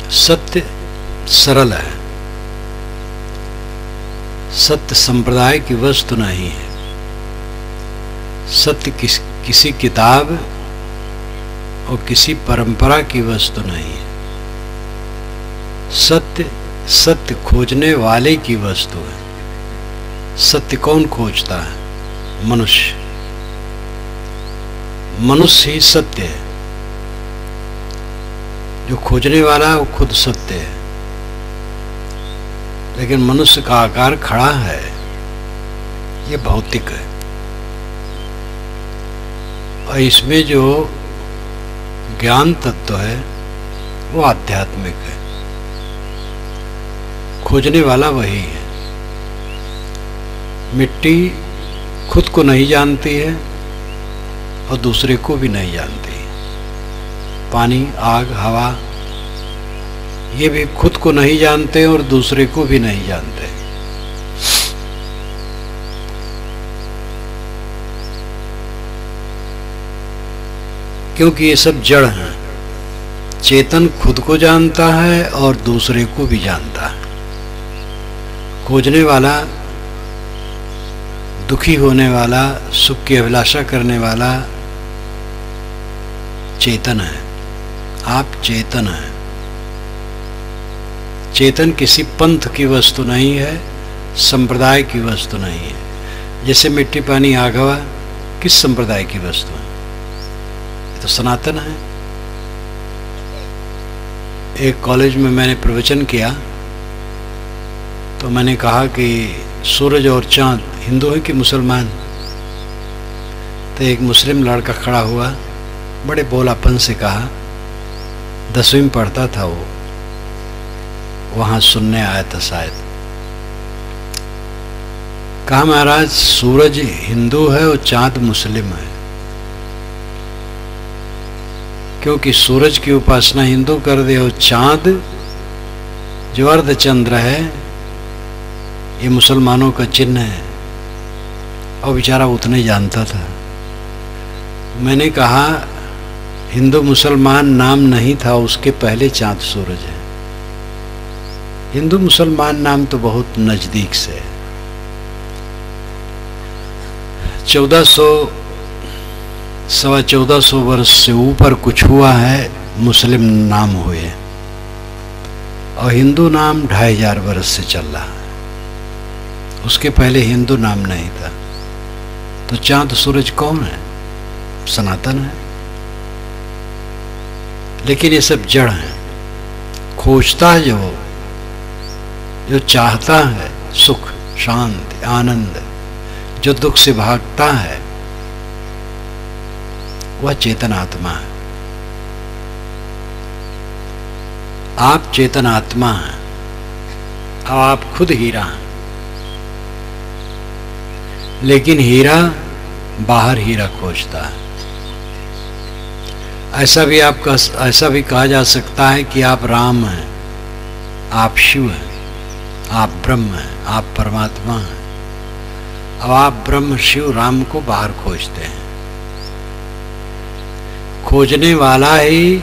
सत्य सरल है, सत्य संप्रदाय की वस्तु नहीं है, सत्य किसी किताब और किसी परंपरा की वस्तु नहीं है। सत्य सत्य खोजने वाले की वस्तु है। सत्य कौन खोजता है? मनुष्य। मनुष्य ही सत्य है। जो खोजने वाला है वो खुद सत्य है, लेकिन मनुष्य का आकार खड़ा है, ये भौतिक है। और इसमें जो ज्ञान तत्व है वो आध्यात्मिक है। खोजने वाला वही है। मिट्टी खुद को नहीं जानती है और दूसरे को भी नहीं जानती है। पानी, आग, हवा ये भी खुद को नहीं जानते और दूसरे को भी नहीं जानते। क्योंकि ये सब जड़ हैं। चेतन खुद को जानता है और दूसरे को भी जानता है। खोजने वाला, दुखी होने वाला, सुख की अभिलाषा करने वाला चेतन है। आप चेतन हैं। चेतन किसी पंथ की वस्तु नहीं है, संप्रदाय की वस्तु नहीं है। जैसे मिट्टी, पानी, आग, हवा किस संप्रदाय की वस्तु है? ये तो सनातन है। एक कॉलेज में मैंने प्रवचन किया तो मैंने कहा कि सूरज और चांद हिंदू है कि मुसलमान? तो एक मुस्लिम लड़का खड़ा हुआ, बड़े बोलापन से कहा, 10वीं में पढ़ता था वो, वहां सुनने आया था शायद। कहा, महाराज सूरज हिंदू है और चांद मुस्लिम है। क्योंकि सूरज की उपासना हिंदू कर दे और चांद जो अर्धचंद्र है ये मुसलमानों का चिन्ह है। और बेचारा उतना ही जानता था। मैंने कहा, हिंदू मुसलमान नाम नहीं था, उसके पहले चांद सूरज है। हिंदू मुसलमान नाम तो बहुत नजदीक से है। 1400 वर्ष से ऊपर कुछ हुआ है मुस्लिम नाम हुए, और हिंदू नाम 2500 वर्ष से चल रहा है। उसके पहले हिंदू नाम नहीं था। तो चांद सूरज कौन है? सनातन है। लेकिन ये सब जड़ है। खोजता है जो चाहता है सुख, शांति, आनंद, जो दुख से भागता है, वह चेतन आत्मा है। आप चेतन आत्मा हैं और आप खुद हीरा हैं। लेकिन हीरा बाहर हीरा खोजता है। ऐसा भी कहा जा सकता है कि आप राम हैं, आप शिव हैं, आप ब्रह्म हैं, आप परमात्मा हैं। अब आप ब्रह्म, शिव, राम को बाहर खोजते हैं। खोजने वाला ही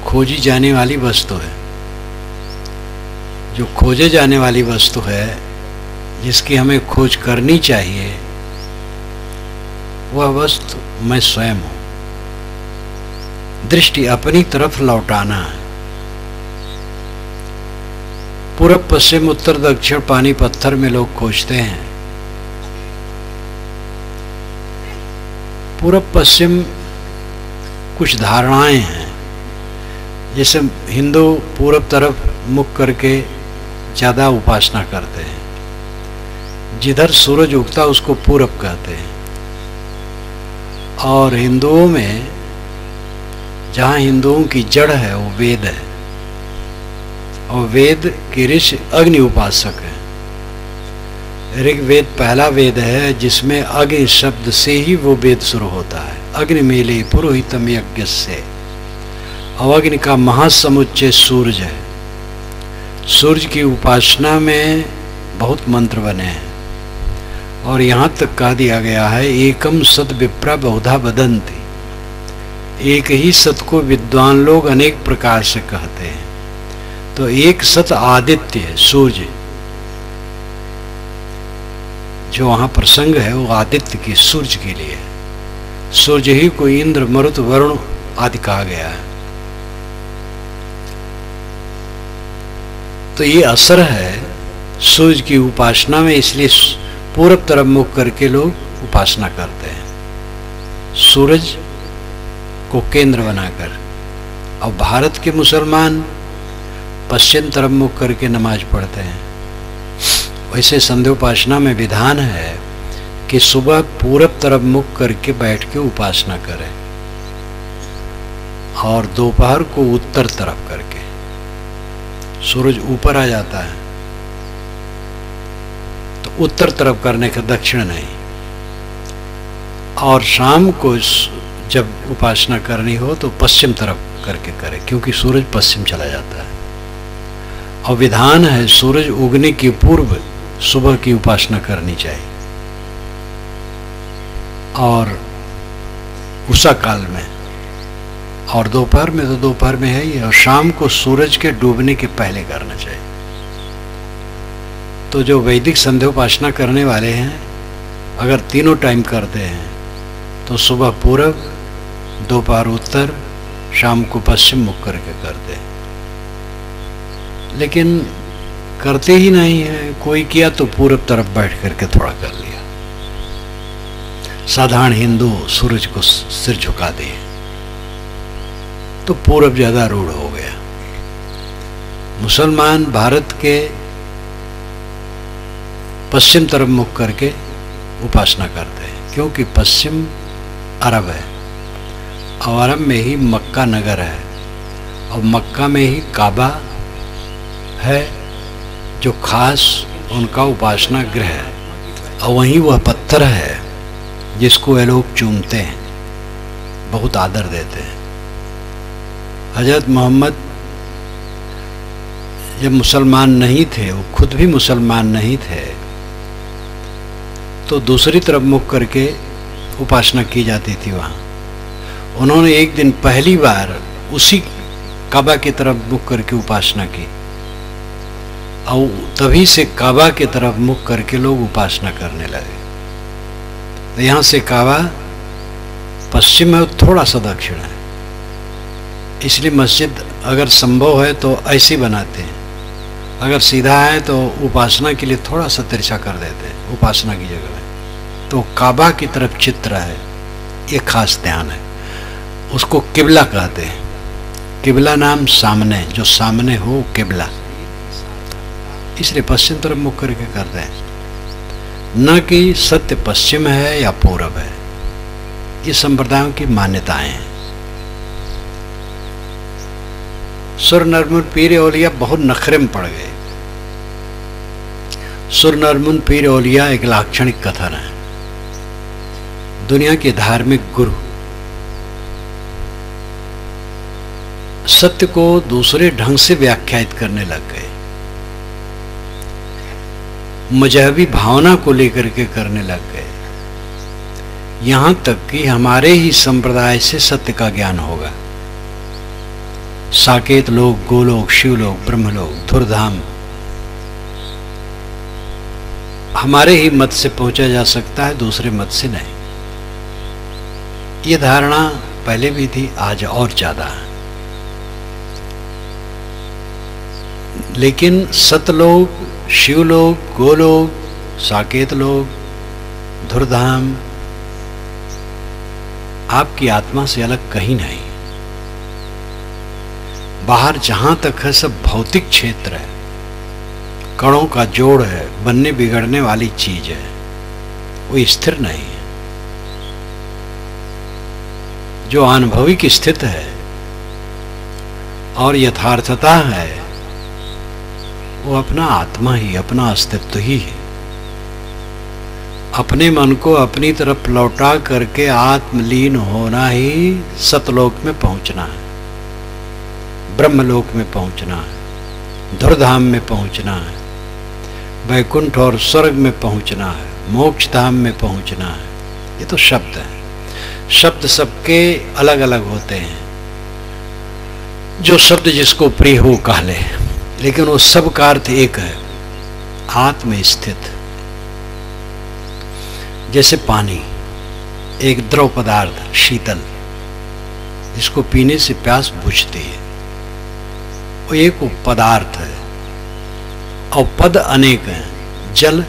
खोजी जाने वाली वस्तु है। जो खोजे जाने वाली वस्तु है, जिसकी हमें खोज करनी चाहिए, वह वस्तु मैं स्वयं हूं। दृष्टि अपनी तरफ लौटाना है। पूरब, पश्चिम, उत्तर, दक्षिण, पानी, पत्थर में लोग खोजते हैं। पूरब पश्चिम कुछ धारणाएं हैं। जैसे हिंदू पूरब तरफ मुख करके ज़्यादा उपासना करते हैं। जिधर सूरज उगता उसको पूरब कहते हैं। और हिंदुओं में जहाँ हिंदुओं की जड़ है वो वेद है, और वेद के ऋषि अग्नि उपासक है। ऋग्वेद पहला वेद है जिसमें अग्नि शब्द से ही वो वेद शुरू होता है। अग्नि मेले पुरोहितम यज्ञ से। और अग्नि का महासमुच्चय सूरज है। सूरज की उपासना में बहुत मंत्र बने हैं, और यहाँ तक कह दिया गया है, एकम सत विप्रा बहुधा वदन्ति। एक ही सत को विद्वान लोग अनेक प्रकार से कहते हैं। तो एक सत आदित्य है, सूर्य, जो वहां प्रसंग है वो आदित्य की, सूर्य के लिए है। सूर्य ही को इंद्र मरुत वरुण आदि कहा गया है। तो ये असर है सूर्य की उपासना में, इसलिए पूरब तरफ मुख करके लोग उपासना करते हैं, सूरज को केंद्र बनाकर। और भारत के मुसलमान पश्चिम तरफ मुख करके नमाज पढ़ते हैं। वैसे संध्योपासना में विधान है कि सुबह पूरब तरफ मुख करके बैठ के उपासना करें और दोपहर को उत्तर तरफ करके। सूरज ऊपर आ जाता है तो उत्तर तरफ करने का, दक्षिण नहीं। और शाम को जब उपासना करनी हो तो पश्चिम तरफ करके करें, क्योंकि सूरज पश्चिम चला जाता है। और विधान है सूरज उगने के पूर्व सुबह की उपासना करनी चाहिए और उषा काल में, और दोपहर में तो दोपहर में है ही, और शाम को सूरज के डूबने के पहले करना चाहिए। तो जो वैदिक संध्योपासना करने वाले हैं, अगर तीनों टाइम करते हैं तो सुबह पूरब, दोपहर उत्तर, शाम को पश्चिम मुख करके करते हैं। लेकिन करते ही नहीं है। कोई किया तो पूरब तरफ बैठ करके थोड़ा कर लिया। साधारण हिंदू सूरज को सिर झुका दिए तो पूरब ज्यादा रूढ़ हो गया। मुसलमान भारत के पश्चिम तरफ मुख करके उपासना करते हैं, क्योंकि पश्चिम अरब है और अरब में ही मक्का नगर है और मक्का में ही काबा है, जो खास उनका उपासना गृह है। और वहीं वह पत्थर है जिसको वे लोग चूमते हैं, बहुत आदर देते हैं। हजरत मोहम्मद जब मुसलमान नहीं थे, वो खुद भी मुसलमान नहीं थे, तो दूसरी तरफ मुख करके उपासना की जाती थी वहाँ। उन्होंने एक दिन पहली बार उसी काबा की तरफ मुख करके उपासना की और तभी से काबा की तरफ मुख करके लोग उपासना करने लगे। तो यहाँ से काबा पश्चिम है, थोड़ा सा दक्षिण है, इसलिए मस्जिद अगर संभव है तो ऐसी बनाते हैं, अगर सीधा है तो उपासना के लिए थोड़ा सा तिरछा कर देते हैं उपासना की जगह में। तो काबा की तरफ चित्र है, ये खास ध्यान है। उसको किबला कहते हैं। किबला नाम सामने, जो सामने हो किबला, इसलिए पश्चिम तरफ मुख करके करते हैं, न कि सत्य पश्चिम है या पूरब है। ये संप्रदायों की मान्यताएं हैं। सुर नरमुन पीर औलिया बहुत नखरे में पड़ गए। सुर नरमुन पीर औलिया एक लाक्षणिक कथन है। दुनिया के धार्मिक गुरु सत्य को दूसरे ढंग से व्याख्यायित करने लग गए, मजहबी भावना को लेकर के करने लग गए। यहां तक कि हमारे ही संप्रदाय से सत्य का ज्ञान होगा। साकेत लोक, गोलोक, शिवलोक, ब्रह्मलोक, धुरधाम हमारे ही मत से पहुंचा जा सकता है, दूसरे मत से नहीं। ये धारणा पहले भी थी, आज और ज्यादा है। लेकिन सतलोक, शिवलोक, गोलोक, साकेत लोक, धुरधाम आपकी आत्मा से अलग कहीं नहीं। बाहर जहां तक है सब भौतिक क्षेत्र है, कणों का जोड़ है, बनने बिगड़ने वाली चीज है, वो स्थिर नहीं है। जो अनुभविक स्थित है और यथार्थता है वो अपना आत्मा ही, अपना अस्तित्व ही है। अपने मन को अपनी तरफ लौटा करके आत्मलीन होना ही सतलोक में पहुंचना है, ब्रह्मलोक में पहुंचना है, धुरधाम में पहुंचना है, वैकुंठ और स्वर्ग में पहुंचना है, मोक्ष धाम में पहुंचना है। ये तो शब्द है। शब्द सबके अलग अलग होते हैं। जो शब्द जिसको प्रिय हो कह ले। लेकिन वो सब का अर्थ एक है, आत्म स्थित। जैसे पानी एक द्रव पदार्थ शीतल, जिसको पीने से प्यास बुझती है, वो एक पदार्थ है। और पद अनेक हैं, जल,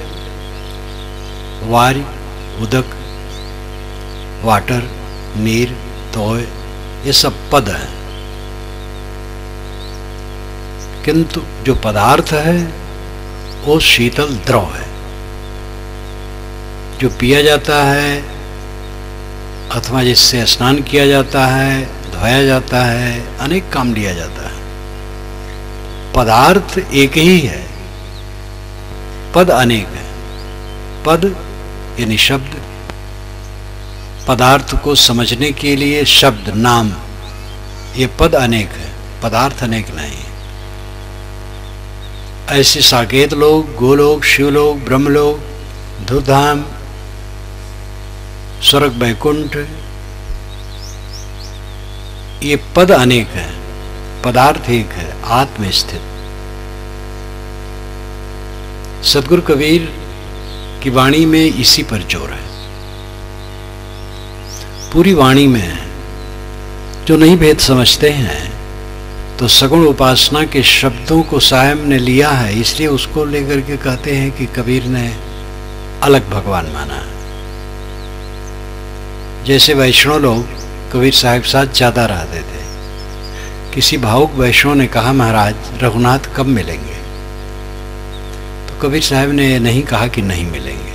वारी, उदक, वाटर, नीर, तोय, ये सब पद हैं। किंतु जो पदार्थ है वो शीतल द्रव है, जो पिया जाता है अथवा जिससे स्नान किया जाता है, धोया जाता है, अनेक काम लिया जाता है। पदार्थ एक ही है, पद अनेक है। पद यानी शब्द, पदार्थ को समझने के लिए शब्द, नाम, ये पद अनेक है, पदार्थ अनेक नहीं है। ऐसे साकेत लोग, गोलोक, शिवलोक, ब्रह्मलोक, धुधाम, स्वर्ग, वैकुंठ, ये पद अनेक है, पदार्थ एक है, आत्म स्थित। सदगुरु कबीर की वाणी में इसी पर जोर है, पूरी वाणी में है। जो नहीं भेद समझते हैं तो सगुण उपासना के शब्दों को साहब ने लिया है, इसलिए उसको लेकर के कहते हैं कि कबीर ने अलग भगवान माना है। जैसे वैष्णव लोग कबीर साहब साथ ज्यादा रहते थे। किसी भावुक वैष्णव ने कहा, महाराज रघुनाथ कब मिलेंगे? तो कबीर साहब ने नहीं कहा कि नहीं मिलेंगे।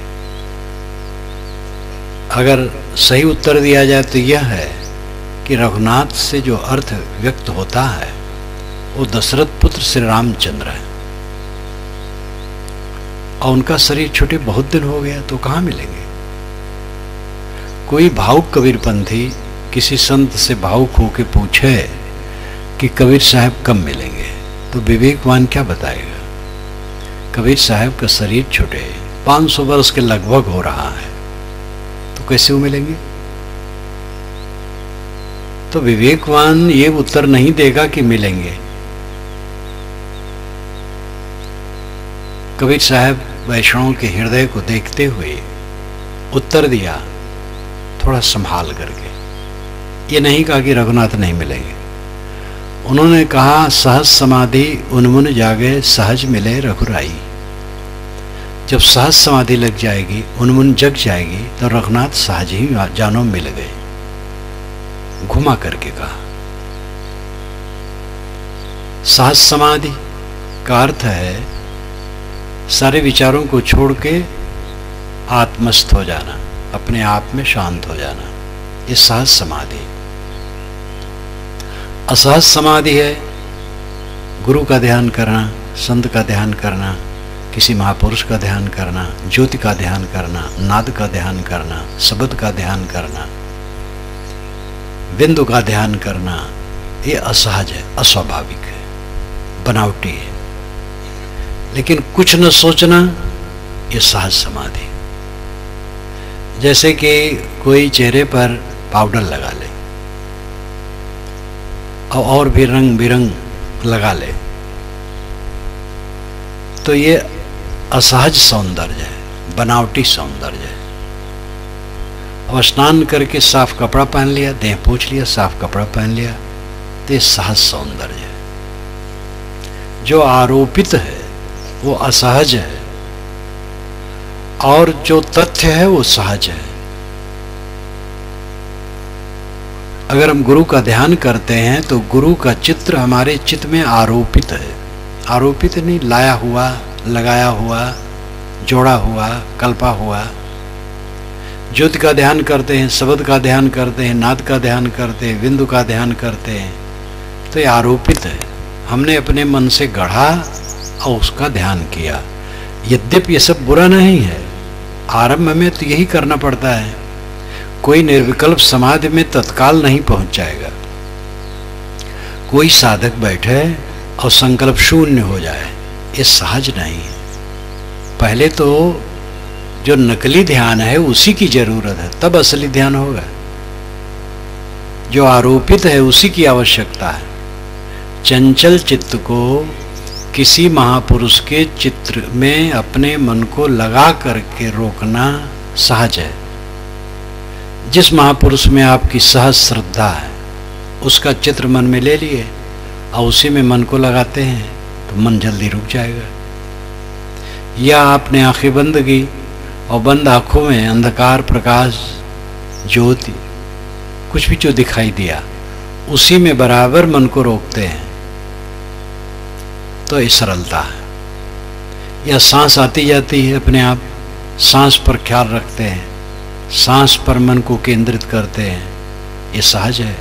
अगर सही उत्तर दिया जाए तो यह है कि रघुनाथ से जो अर्थ व्यक्त होता है वो दशरथ पुत्र श्री रामचंद्र है, और उनका शरीर छूटे बहुत दिन हो गया, तो कहाँ मिलेंगे? कोई भावुक कबीरपंथी किसी संत से भावुक होकर पूछे कि कबीर साहब कब मिलेंगे, तो विवेकवान क्या बताएगा? कबीर साहब का शरीर छूटे 500 वर्ष के लगभग हो रहा है, तो कैसे वो मिलेंगे? तो विवेकवान ये उत्तर नहीं देगा कि मिलेंगे। कबीर साहब वैष्णव के हृदय को देखते हुए उत्तर दिया, थोड़ा संभाल करके। ये नहीं कहा कि रघुनाथ नहीं मिलेंगे। उन्होंने कहा, सहज समाधि उन्मुन जागे, सहज मिले रघुराई। जब सहज समाधि लग जाएगी, उन्मुन जग जाएगी, तो रघुनाथ सहज ही जानो मिल गए। घुमा करके कहा। सहज समाधि का अर्थ है सारे विचारों को छोड़ के आत्मस्थ हो जाना, अपने आप में शांत हो जाना, ये सहज समाधि। असहज समाधि है गुरु का ध्यान करना, संत का ध्यान करना, किसी महापुरुष का ध्यान करना, ज्योति का ध्यान करना, नाद का ध्यान करना, शब्द का ध्यान करना, बिंदु का ध्यान करना। ये असहज है, अस्वाभाविक है, बनावटी है। लेकिन कुछ न सोचना, ये सहज समाधि। जैसे कि कोई चेहरे पर पाउडर लगा ले और भी रंग बिरंग लगा ले, तो ये असहज सौंदर्य है, बनावटी सौंदर्य है। और स्नान करके साफ कपड़ा पहन लिया, देह पोंछ लिया, साफ कपड़ा पहन लिया, तो ये सहज सौंदर्य है। जो आरोपित है वो असहज है, और जो तथ्य है वो सहज है। अगर हम गुरु का ध्यान करते हैं तो गुरु का चित्र हमारे चित्त में आरोपित है। आरोपित नहीं, लाया हुआ, लगाया हुआ, जोड़ा हुआ, कल्पा हुआ। ज्योति का ध्यान करते हैं, शब्द का ध्यान करते हैं, नाद का ध्यान करते हैं, बिंदु का ध्यान करते हैं, तो ये आरोपित है। हमने अपने मन से गढ़ा और उसका ध्यान किया। यद्यपि ये सब बुरा नहीं है, आरंभ में तो यही करना पड़ता है। कोई निर्विकल्प समाधि में तत्काल नहीं पहुंच जाएगा। कोई साधक बैठे और संकल्प शून्य हो जाए, ये सहज नहीं है। पहले तो जो नकली ध्यान है उसी की जरूरत है, तब असली ध्यान होगा। जो आरोपित है उसी की आवश्यकता है। चंचल चित्त को किसी महापुरुष के चित्र में अपने मन को लगा करके रोकना सहज है। जिस महापुरुष में आपकी सहज श्रद्धा है उसका चित्र मन में ले लिए और उसी में मन को लगाते हैं तो मन जल्दी रुक जाएगा। या आपने आंखें बंद की और बंद आंखों में अंधकार, प्रकाश, ज्योति, कुछ भी जो दिखाई दिया उसी में बराबर मन को रोकते हैं तो ये सरलता है। या सांस आती जाती है अपने आप, सांस पर ख्याल रखते हैं, सांस पर मन को केंद्रित करते हैं, ये सहज है।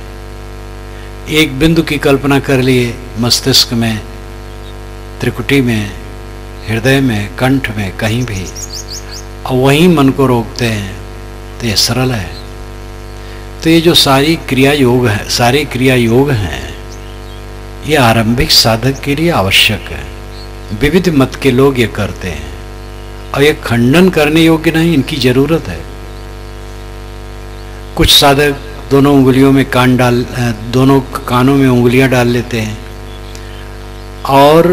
एक बिंदु की कल्पना कर लिए मस्तिष्क में, त्रिकुटी में, हृदय में, कंठ में, कहीं भी, और वहीं मन को रोकते हैं तो ये सरल है। तो ये जो सारी क्रिया योग हैं ये आरंभिक साधक के लिए आवश्यक है। विविध मत के लोग ये करते हैं और ये खंडन करने योग्य नहीं, इनकी जरूरत है। कुछ साधक दोनों कानों में उंगलियां डाल लेते हैं और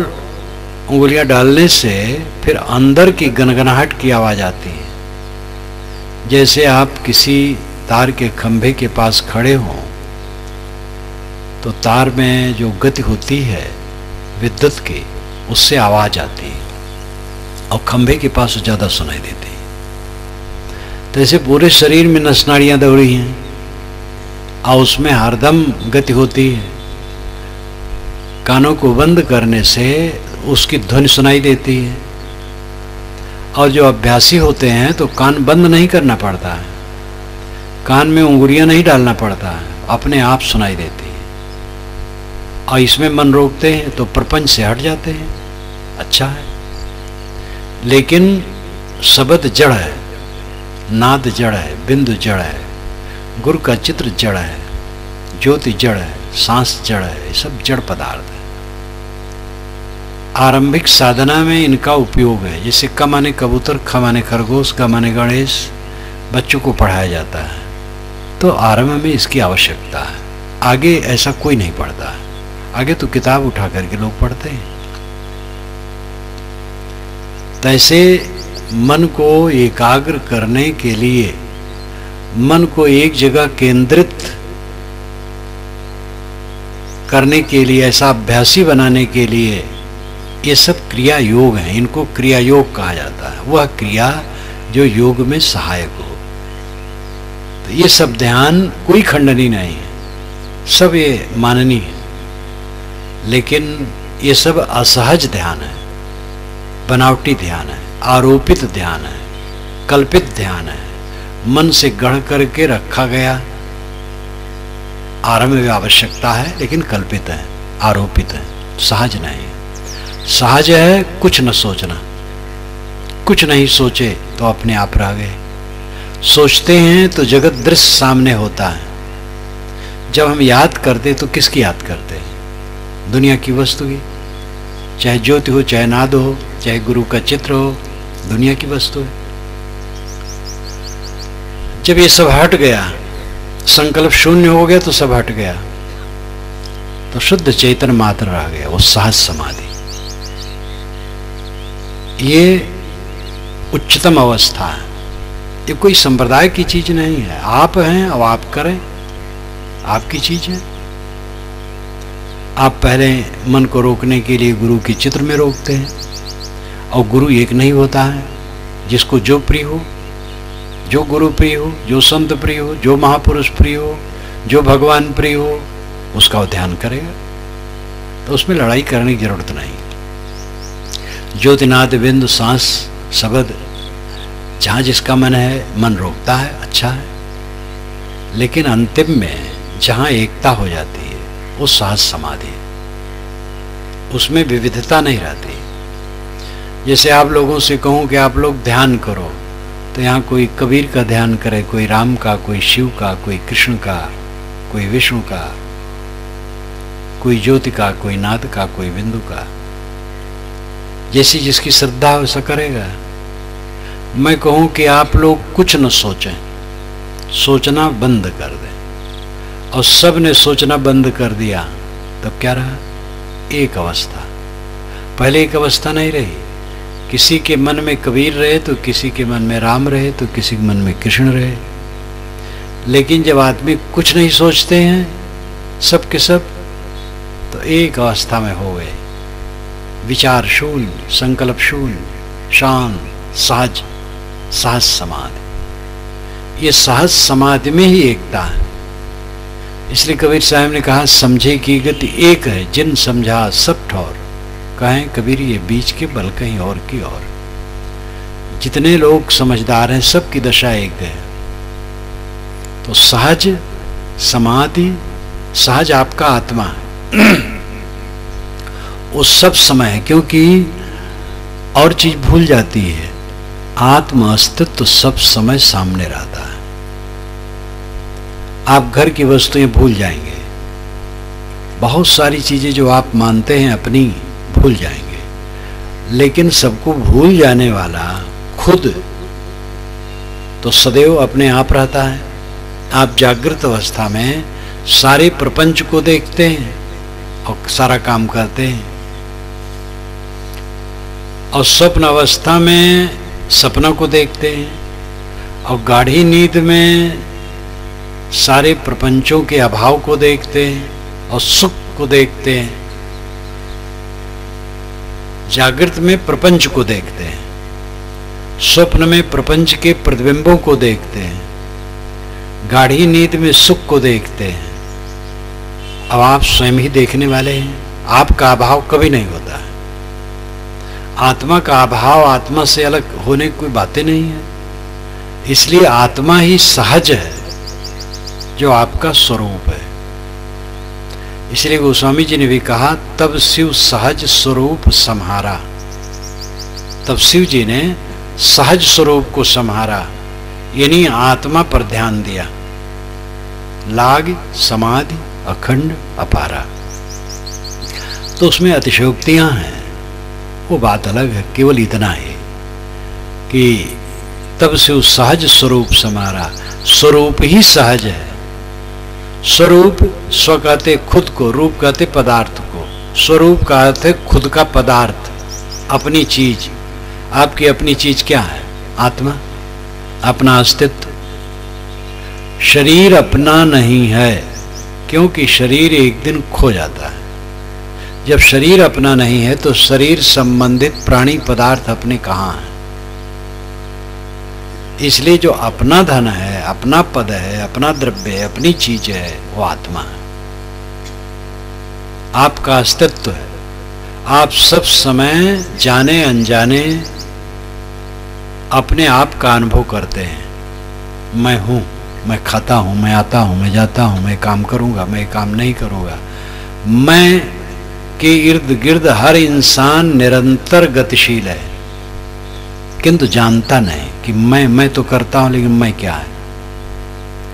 उंगलियां डालने से फिर अंदर की गनगनाहट की आवाज आती है। जैसे आप किसी तार के खंभे के पास खड़े हों तो तार में जो गति होती है विद्युत की, उससे आवाज आती है और खंभे के पास ज्यादा सुनाई देती है। तो ऐसे पूरे शरीर में नस नाड़ियां दौड़ी हैं और उसमें हरदम गति होती है। कानों को बंद करने से उसकी ध्वनि सुनाई देती है और जो अभ्यासी होते हैं तो कान बंद नहीं करना पड़ता है, कान में उंगलियां नहीं डालना पड़ता है, अपने आप सुनाई देती है। और इसमें मन रोकते हैं तो प्रपंच से हट जाते हैं, अच्छा है। लेकिन शब्द जड़ है, नाद जड़ है, बिंदु जड़ है, गुरु का चित्र जड़ है, ज्योति जड़ है, सांस जड़ है, ये सब जड़ पदार्थ है। आरंभिक साधना में इनका उपयोग है। जैसे क माने कबूतर, ख माने खरगोश, ग माने गणेश बच्चों को पढ़ाया जाता है, तो आरंभ में इसकी आवश्यकता है। आगे ऐसा कोई नहीं पढ़ता है, आगे तो किताब उठा करके लोग पढ़ते हैं। तैसे मन को एकाग्र करने के लिए, मन को एक जगह केंद्रित करने के लिए, ऐसा अभ्यासी बनाने के लिए ये सब क्रिया योग हैं। इनको क्रिया योग कहा जाता है, वह क्रिया जो योग में सहायक हो। तो ये सब ध्यान कोई खंडनी नहीं है, सब ये माननीय है। लेकिन ये सब असहज ध्यान है, बनावटी ध्यान है, आरोपित ध्यान है, कल्पित ध्यान है, मन से गढ़ करके रखा गया। आरंभ में आवश्यकता है लेकिन कल्पित है, आरोपित है, सहज नहीं। सहज है कुछ न सोचना, कुछ नहीं सोचे तो अपने आप रह गए। सोचते हैं तो जगत दृश्य सामने होता है। जब हम याद करते तो किसकी याद करते हैं? दुनिया की वस्तु की, चाहे ज्योति हो, चाहे नाद हो, चाहे गुरु का चित्र हो, दुनिया की वस्तु है। जब ये सब हट गया, संकल्प शून्य हो गया, तो सब हट गया, तो शुद्ध चेतन मात्र रह गया, वो सहज समाधि। ये उच्चतम अवस्था है, ये कोई संप्रदाय की चीज नहीं है। आप हैं, अब आप करें, आपकी चीज है। आप पहले मन को रोकने के लिए गुरु के चित्र में रोकते हैं, और गुरु एक नहीं होता है। जिसको जो प्रिय हो, जो गुरु प्रिय हो, जो संत प्रिय हो, जो महापुरुष प्रिय हो, जो भगवान प्रिय हो, उसका वो ध्यान करेगा। तो उसमें लड़ाई करने की जरूरत नहीं। ज्योतिनाद बिंदु सांस शब्द, जहाँ जिसका मन है मन रोकता है, अच्छा है। लेकिन अंतिम में जहाँ एकता हो जाती है वो सहज समाधि है, उसमें विविधता नहीं रहती। जैसे आप लोगों से कहूँ कि आप लोग ध्यान करो, तो यहाँ कोई कबीर का ध्यान करे, कोई राम का, कोई शिव का, कोई कृष्ण का, कोई विष्णु का, कोई ज्योति का, कोई नाद का, कोई बिंदु का। जैसी जिसकी श्रद्धा हो वैसा करेगा। मैं कहूँ कि आप लोग कुछ न सोचें, सोचना बंद कर दें, और सब ने सोचना बंद कर दिया, तब क्या रहा? एक अवस्था। पहले एक अवस्था नहीं रही। किसी के मन में कबीर रहे तो किसी के मन में राम रहे तो किसी के मन में कृष्ण रहे। लेकिन जब आदमी कुछ नहीं सोचते हैं सब के सब, तो एक अवस्था में हो गए, विचार शून्य, संकल्प शून्य, शांत, सहज, सहज समाधि। ये सहज समाधि में ही एकता है। इसलिए कबीर साहब ने कहा, समझे की गति एक है, जिन समझा सब ठौर। कहें कबीर ये बीच के बल कहीं और की और। जितने लोग समझदार हैं सबकी दशा एक है। तो सहज समाधि, सहज आपका आत्मा है उस सब समय है, क्योंकि और चीज भूल जाती है। आत्म अस्तित्व तो सब समय सामने रहता है। आप घर की वस्तुएं भूल जाएंगे, बहुत सारी चीजें जो आप मानते हैं अपनी भूल जाएंगे, लेकिन सबको भूल जाने वाला खुद तो सदैव अपने आप रहता है। आप जागृत अवस्था में सारे प्रपंच को देखते हैं और सारा काम करते हैं, और स्वप्न अवस्था में सपना को देखते हैं, और गाढ़ी नींद में सारे प्रपंचों के अभाव को देखते हैं और सुख को देखते हैं। जागृत में प्रपंच को देखते हैं, स्वप्न में प्रपंच के प्रतिबिंबों को देखते हैं, गाढ़ी नींद में सुख को देखते हैं। अब आप स्वयं ही देखने वाले हैं। आपका अभाव कभी नहीं होता है। आत्मा का अभाव आत्मा से अलग होने की कोई बातें नहीं है। इसलिए आत्मा ही सहज है जो आपका स्वरूप है। इसलिए गोस्वामी जी ने भी कहा, तब शिव सहज स्वरूप संहारा। तब शिव जी ने सहज स्वरूप को संहारा, यानी आत्मा पर ध्यान दिया। लाग समाधि अखंड अपारा। तो उसमें अतिशयोक्तियां हैं, वो बात अलग है। केवल इतना है कि तब शिव सहज स्वरूप संहारा। स्वरूप ही सहज है। स्वरूप स्व कहते खुद को, रूप कहते पदार्थ को। स्वरूप कहते खुद का पदार्थ, अपनी चीज। आपकी अपनी चीज क्या है? आत्मा, अपना अस्तित्व। शरीर अपना नहीं है, क्योंकि शरीर एक दिन खो जाता है। जब शरीर अपना नहीं है तो शरीर संबंधित प्राणी पदार्थ अपने कहाँ हैं? इसलिए जो अपना धन है, अपना पद है, अपना द्रव्य है, अपनी चीज है, वो आत्मा है, आपका अस्तित्व है। आप सब समय जाने अनजाने अपने आप का अनुभव करते हैं। मैं हूं, मैं खाता हूं, मैं आता हूं, मैं जाता हूं, मैं काम करूंगा, मैं काम नहीं करूंगा। मैं के इर्द गिर्द हर इंसान निरंतर गतिशील है, किंतु जानता नहीं कि मैं तो करता हूं, लेकिन मैं क्या है।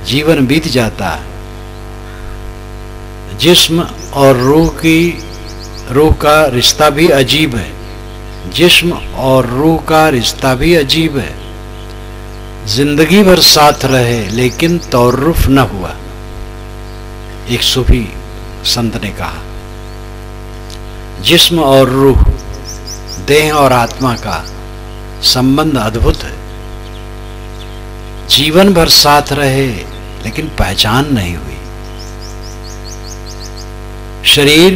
जीवन बीत जाता है। जिस्म और रूह का रिश्ता भी अजीब है। जिस्म और रूह का रिश्ता भी अजीब है। जिंदगी भर साथ रहे लेकिन तौरुफ न हुआ। एक सूफी संत ने कहा, जिस्म और रूह, देह और आत्मा का संबंध अद्भुत है। जीवन भर साथ रहे लेकिन पहचान नहीं हुई। शरीर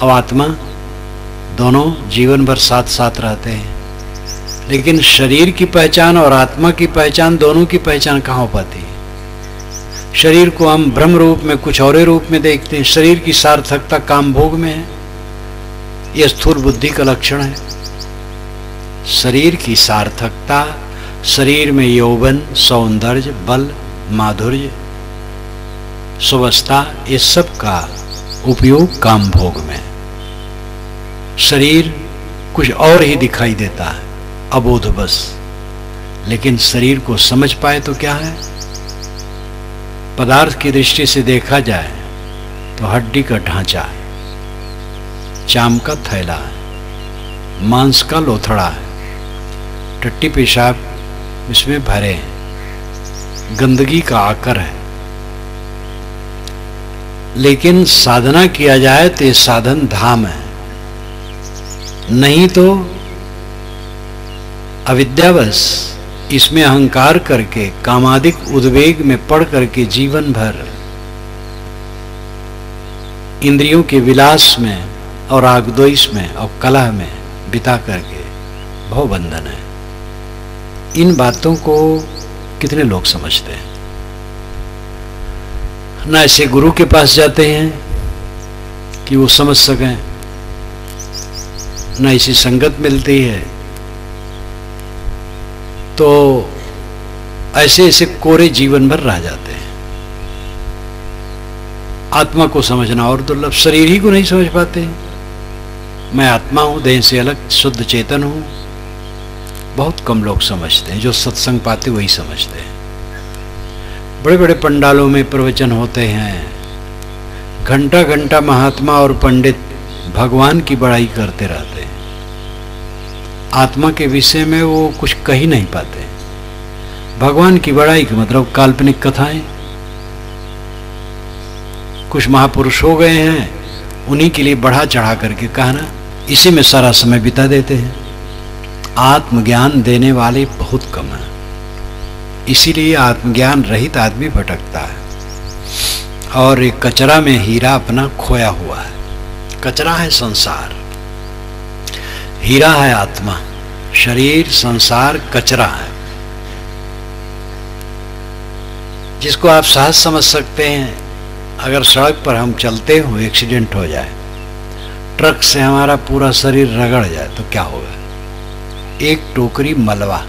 और आत्मा दोनों जीवन भर साथ साथ रहते हैं, लेकिन शरीर की पहचान और आत्मा की पहचान, दोनों की पहचान कहाँ हो पाती है? शरीर को हम ब्रह्म रूप में, कुछ और रूप में देखते हैं। शरीर की सार्थकता काम भोग में है। यह स्थूल बुद्धि का लक्षण है। शरीर की सार्थकता, शरीर में यौवन, सौंदर्य, बल, माधुर्य, सुवस्था, ये सब का उपयोग काम भोग में। शरीर कुछ और ही दिखाई देता है, अबोध बस। लेकिन शरीर को समझ पाए तो क्या है? पदार्थ की दृष्टि से देखा जाए तो हड्डी का ढांचा है, चाम का थैला है, मांस का लोथड़ा है, टट्टी पेशाब इसमें भरे हैं, गंदगी का आकर है। लेकिन साधना किया जाए तो ये साधन धाम है। नहीं तो अविद्यावश इसमें अहंकार करके कामादिक उद्वेग में पड़ करके जीवन भर इंद्रियों के विलास में और रागद्वेष में और कलह में बिता करके भवबंधन है। इन बातों को कितने लोग समझते हैं? ना ऐसे गुरु के पास जाते हैं कि वो समझ सकें, ना ऐसी संगत मिलती है, तो ऐसे ऐसे कोरे जीवन भर रह जाते हैं। आत्मा को समझना और दुर्लभ, शरीर ही को नहीं समझ पाते। मैं आत्मा हूं, देह से अलग शुद्ध चेतन हूं, बहुत कम लोग समझते हैं। जो सत्संग पाते वही समझते हैं। बड़े बड़े पंडालों में प्रवचन होते हैं, घंटा घंटा महात्मा और पंडित भगवान की बड़ाई करते रहते हैं, आत्मा के विषय में वो कुछ कह ही नहीं पाते। भगवान की बड़ाई का मतलब काल्पनिक कथाएं। कुछ महापुरुष हो गए हैं, उन्हीं के लिए बढ़ा चढ़ा करके कहना, इसी में सारा समय बिता देते हैं। आत्मज्ञान देने वाले बहुत कम हैं, इसीलिए आत्मज्ञान रहित आदमी भटकता है और एक कचरा में हीरा अपना खोया हुआ है। कचरा है संसार, हीरा है आत्मा। शरीर संसार कचरा है, जिसको आप सहज समझ सकते हैं। अगर सड़क पर हम चलते हो, एक्सीडेंट हो जाए, ट्रक से हमारा पूरा शरीर रगड़ जाए तो क्या होगा? एक टोकरी मलबा।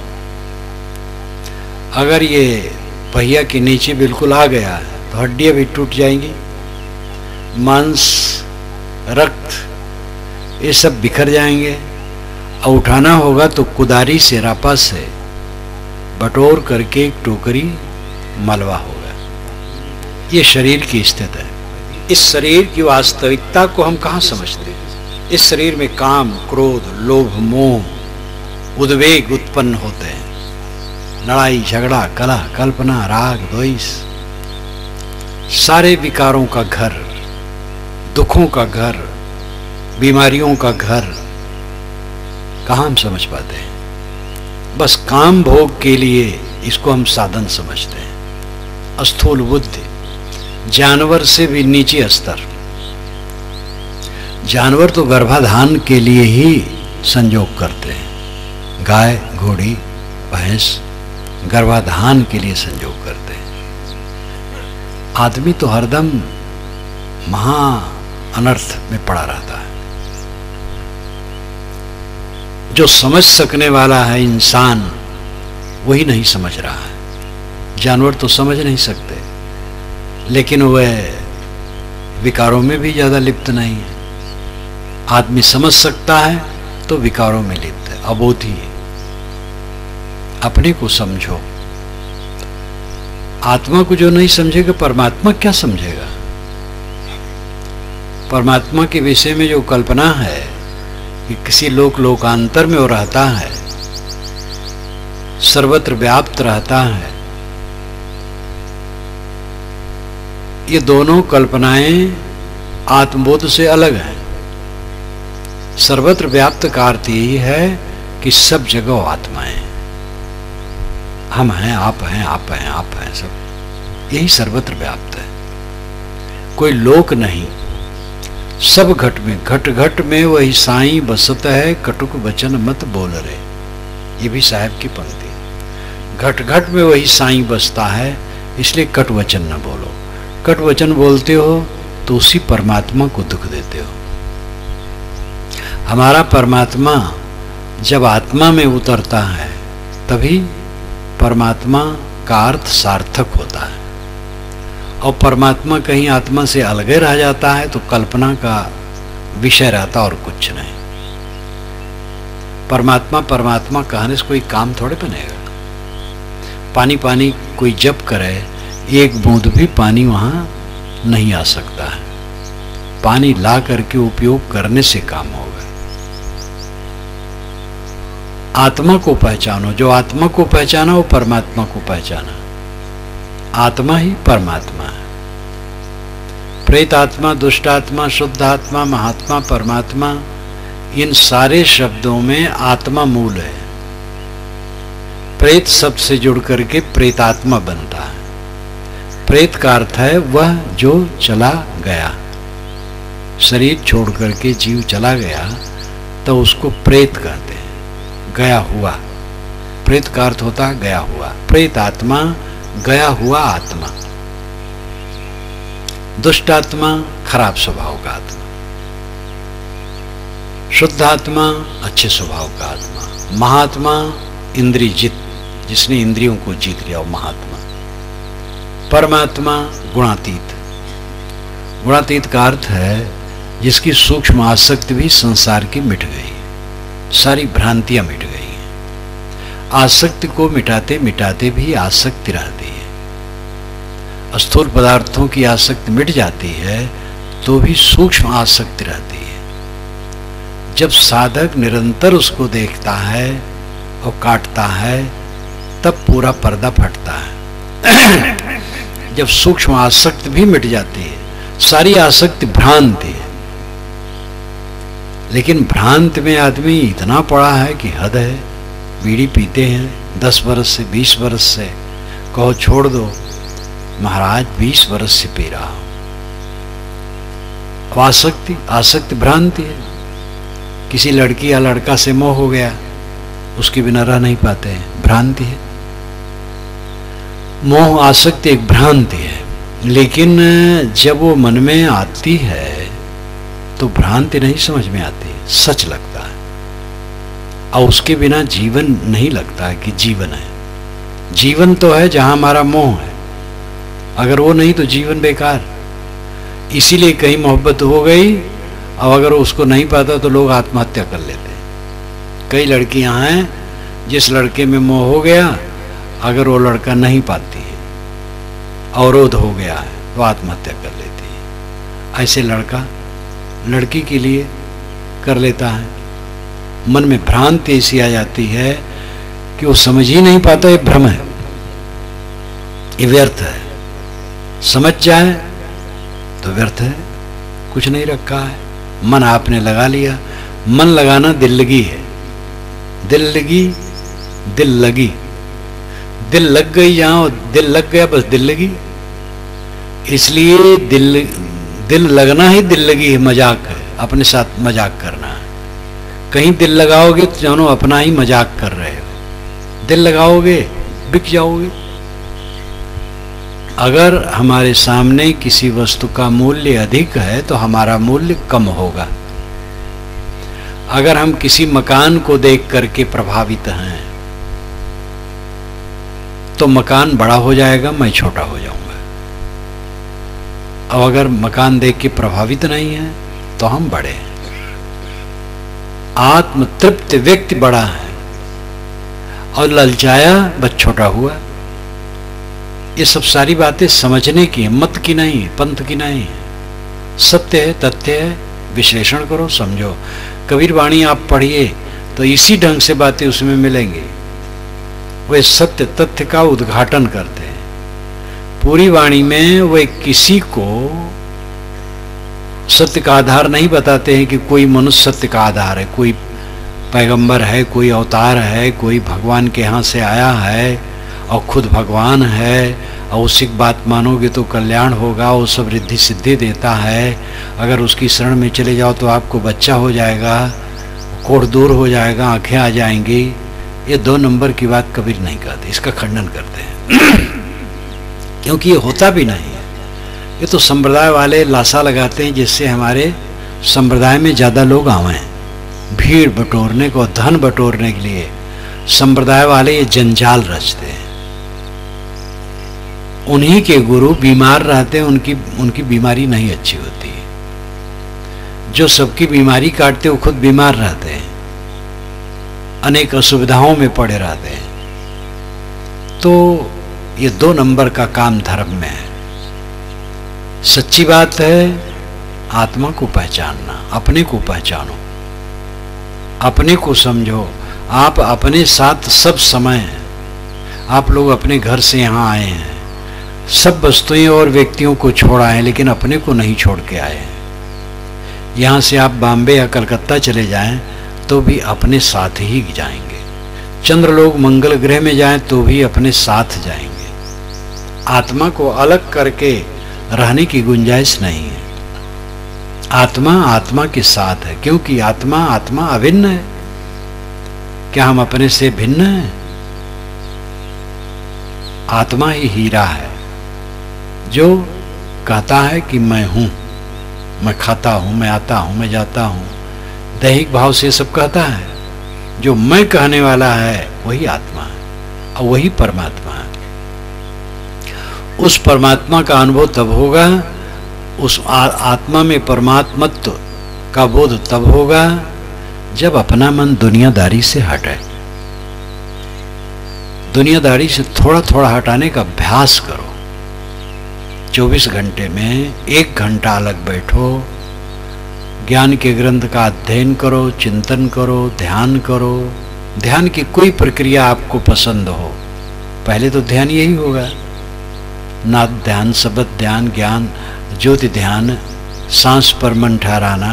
अगर ये पहिया के नीचे बिल्कुल आ गया तो हड्डियां भी टूट जाएंगी, मांस, रक्त, ये सब बिखर जाएंगे। और उठाना होगा तो कुदारी से, रापा से बटोर करके एक टोकरी मलबा होगा। ये शरीर की स्थिति है। इस शरीर की वास्तविकता को हम कहाँ समझते हैं? इस शरीर में काम, क्रोध, लोभ, मोह, उद्वेग उत्पन्न होते हैं। लड़ाई, झगड़ा, कलह, कल्पना, राग, द्वेष, सारे विकारों का घर, दुखों का घर, बीमारियों का घर। कहाँ हम समझ पाते हैं? बस काम भोग के लिए इसको हम साधन समझते हैं। स्थूल बुद्धि, जानवर से भी नीचे स्तर। जानवर तो गर्भाधान के लिए ही संयोग करते हैं। गाय, घोड़ी, भैंस गर्भाधान के लिए संयोग करते हैं। आदमी तो हरदम महा अनर्थ में पड़ा रहता है। जो समझ सकने वाला है इंसान, वही नहीं समझ रहा है। जानवर तो समझ नहीं सकते, लेकिन वह विकारों में भी ज्यादा लिप्त नहीं है। आदमी समझ सकता है तो विकारों में लिप्त है, अबोधी है। अपने को समझो। आत्मा को जो नहीं समझेगा, परमात्मा क्या समझेगा? परमात्मा के विषय में जो कल्पना है कि किसी लोकांतर में वो रहता है, सर्वत्र व्याप्त रहता है, ये दोनों कल्पनाएं आत्मबोध से अलग हैं। सर्वत्र व्याप्त का अर्थ यही है कि सब जगह आत्माएं, हम हैं, आप हैं, आप हैं, आप हैं, सब यही सर्वत्र व्याप्त है। कोई लोक नहीं, सब घट में, घट घट में वही साईं बसत है, कटुक वचन मत बोल रे। ये भी साहब की पंक्ति। घट घट में वही साईं बसता है, इसलिए कट वचन न बोलो। कट वचन बोलते हो तो उसी परमात्मा को दुख देते हो। हमारा परमात्मा जब आत्मा में उतरता है, तभी परमात्मा का अर्थ सार्थक होता है। और परमात्मा कहीं आत्मा से अलग रह जाता है तो कल्पना का विषय रहता और कुछ नहीं। परमात्मा परमात्मा कहने से कोई काम थोड़े बनेगा। पानी पानी कोई जप करे, एक बूंद भी पानी वहां नहीं आ सकता है। पानी ला करके उपयोग करने से काम होगा। आत्मा को पहचानो, जो आत्मा को पहचाना वो परमात्मा को पहचाना। आत्मा ही परमात्मा है। प्रेत आत्मा, दुष्ट आत्मा, शुद्ध आत्मा, महात्मा, परमात्मा, इन सारे शब्दों में आत्मा मूल है। प्रेत शब्द से जुड़ करके प्रेतात्मा बनता है। प्रेत का अर्थ है वह जो चला गया, शरीर छोड़ करके जीव चला गया तो उसको प्रेत कहते हैं, गया हुआ। प्रेत का अर्थ होता है गया हुआ। प्रेत आत्मा गया हुआ आत्मा, दुष्ट आत्मा खराब स्वभाव का आत्मा, शुद्ध आत्मा अच्छे स्वभाव का आत्मा, महात्मा इंद्रिय जित, जिसने इंद्रियों को जीत लिया वो महात्मा। परमात्मा गुणातीत। गुणातीत का अर्थ है जिसकी सूक्ष्म आसक्ति भी संसार की मिट गई, सारी भ्रांतियां मिट गई। आसक्ति को मिटाते मिटाते भी आसक्ति रहती है। स्थूल पदार्थों की आसक्ति मिट जाती है तो भी सूक्ष्म आसक्ति रहती है। जब साधक निरंतर उसको देखता है और काटता है तब पूरा पर्दा फटता है। जब सूक्ष्म आसक्ति भी मिट जाती है, सारी आसक्ति भ्रांति है, लेकिन भ्रांत में आदमी इतना पड़ा है कि हद है। बीड़ी पीते हैं 10 वर्ष से 20 वर्ष से, कहो छोड़ दो, महाराज 20 वर्ष से पी रहा हूं। आसक्ति, आसक्ति भ्रांति है। किसी लड़की या लड़का से मोह हो गया, उसके बिना रह नहीं पाते हैं, भ्रांति है। मोह आसक्ति एक भ्रांति है, लेकिन जब वो मन में आती है तो भ्रांति नहीं समझ में आती, सच लगता है। और उसके बिना जीवन नहीं लगता है कि जीवन है। जीवन तो है जहां हमारा मोह है, अगर वो नहीं तो जीवन बेकार। इसीलिए कहीं मोहब्बत हो गई और अगर उसको नहीं पाता तो लोग आत्महत्या कर लेते हैं। कई लड़कियां हैं जिस लड़के में मोह हो गया, अगर वो लड़का नहीं पाती है, अवरोध हो गया है, तो आत्महत्या कर लेती है। ऐसे लड़का लड़की के लिए कर लेता है। मन में भ्रांति ऐसी आ जाती है कि वो समझ ही नहीं पाता, ये भ्रम है, ये व्यर्थ है। समझ जाए तो व्यर्थ है, कुछ नहीं रखा है। मन आपने लगा लिया। मन लगाना दिल लगी है। दिल लगी, दिल लगी, दिल लग गई, जहां दिल लग गया बस दिल लगी। इसलिए दिल लगना ही दिल लगी है, मजाक है, अपने साथ मजाक करना है। कहीं दिल लगाओगे तो जानो अपना ही मजाक कर रहे हो। दिल लगाओगे बिक जाओगे। अगर हमारे सामने किसी वस्तु का मूल्य अधिक है तो हमारा मूल्य कम होगा। अगर हम किसी मकान को देख करके प्रभावित हैं तो मकान बड़ा हो जाएगा, मैं छोटा हो जाऊंगा। और अगर मकान देख के प्रभावित नहीं है तो हम बड़े हैं। आत्म तृप्त व्यक्ति बड़ा है और ललचाया बस छोटा हुआ। ये सब सारी बातें समझने की है, मत की नहीं, पंथ की नहीं है। सत्य है, तथ्य है, विश्लेषण करो, समझो। कबीर वाणी आप पढ़िए तो इसी ढंग से बातें उसमें मिलेंगी। वे सत्य तथ्य का उद्घाटन करते हैं। पूरी वाणी में वे किसी को सत्य का आधार नहीं बताते हैं कि कोई मनुष्य सत्य का आधार है, कोई पैगंबर है, कोई अवतार है, कोई भगवान के यहाँ से आया है और खुद भगवान है और उसी बात मानोगे तो कल्याण होगा, वो सब रिद्धि सिद्धि देता है। अगर उसकी शरण में चले जाओ तो आपको बच्चा हो जाएगा, कोढ़ दूर हो जाएगा, आंखें आ जाएंगी। ये 2 नंबर की बात कबीर नहीं कहते, इसका खंडन करते हैं। क्योंकि ये होता भी नहीं है। ये तो संप्रदाय वाले लाशा लगाते हैं जिससे हमारे संप्रदाय में ज़्यादा लोग आवें, भीड़ बटोरने को, धन बटोरने के लिए संप्रदाय वाले ये जंजाल रचते हैं। उन्हीं के गुरु बीमार रहते हैं, उनकी बीमारी नहीं अच्छी होती। जो सबकी बीमारी काटते वो खुद बीमार रहते हैं, अनेक असुविधाओं में पड़े रहते हैं। तो ये 2 नंबर का काम धर्म में है। सच्ची बात है आत्मा को पहचानना, अपने को पहचानो, अपने को समझो। आप अपने साथ सब समय हैं। आप लोग अपने घर से यहाँ आए हैं, सब वस्तुएं और व्यक्तियों को छोड़ आए, लेकिन अपने को नहीं छोड़ के आए हैं। यहाँ से आप बॉम्बे या कलकत्ता चले जाएं तो भी अपने साथ ही जाएंगे। चंद्रलोक मंगल ग्रह में जाएं तो भी अपने साथ जाएंगे। आत्मा को अलग करके रहने की गुंजाइश नहीं है। आत्मा आत्मा के साथ है, क्योंकि आत्मा आत्मा अभिन्न है। क्या हम अपने से भिन्न हैं? आत्मा ही हीरा है जो कहता है कि मैं हूं, मैं खाता हूं, मैं आता हूं, मैं जाता हूं। दैहिक भाव से सब कहता है। जो मैं कहने वाला है वही आत्मा है और वही परमात्मा है। उस परमात्मा का अनुभव तब होगा, उस आत्मा में परमात्मत्व का बोध तब होगा जब अपना मन दुनियादारी से हटे। दुनियादारी से थोड़ा थोड़ा हटाने का अभ्यास करो। 24 घंटे में 1 घंटा अलग बैठो, ज्ञान के ग्रंथ का अध्ययन करो, चिंतन करो, ध्यान करो। ध्यान की कोई प्रक्रिया आपको पसंद हो, पहले तो ध्यान यही होगा। नाद ध्यान, शब्द ध्यान, ज्ञान ज्योति ध्यान, सांस पर मन ठहराना,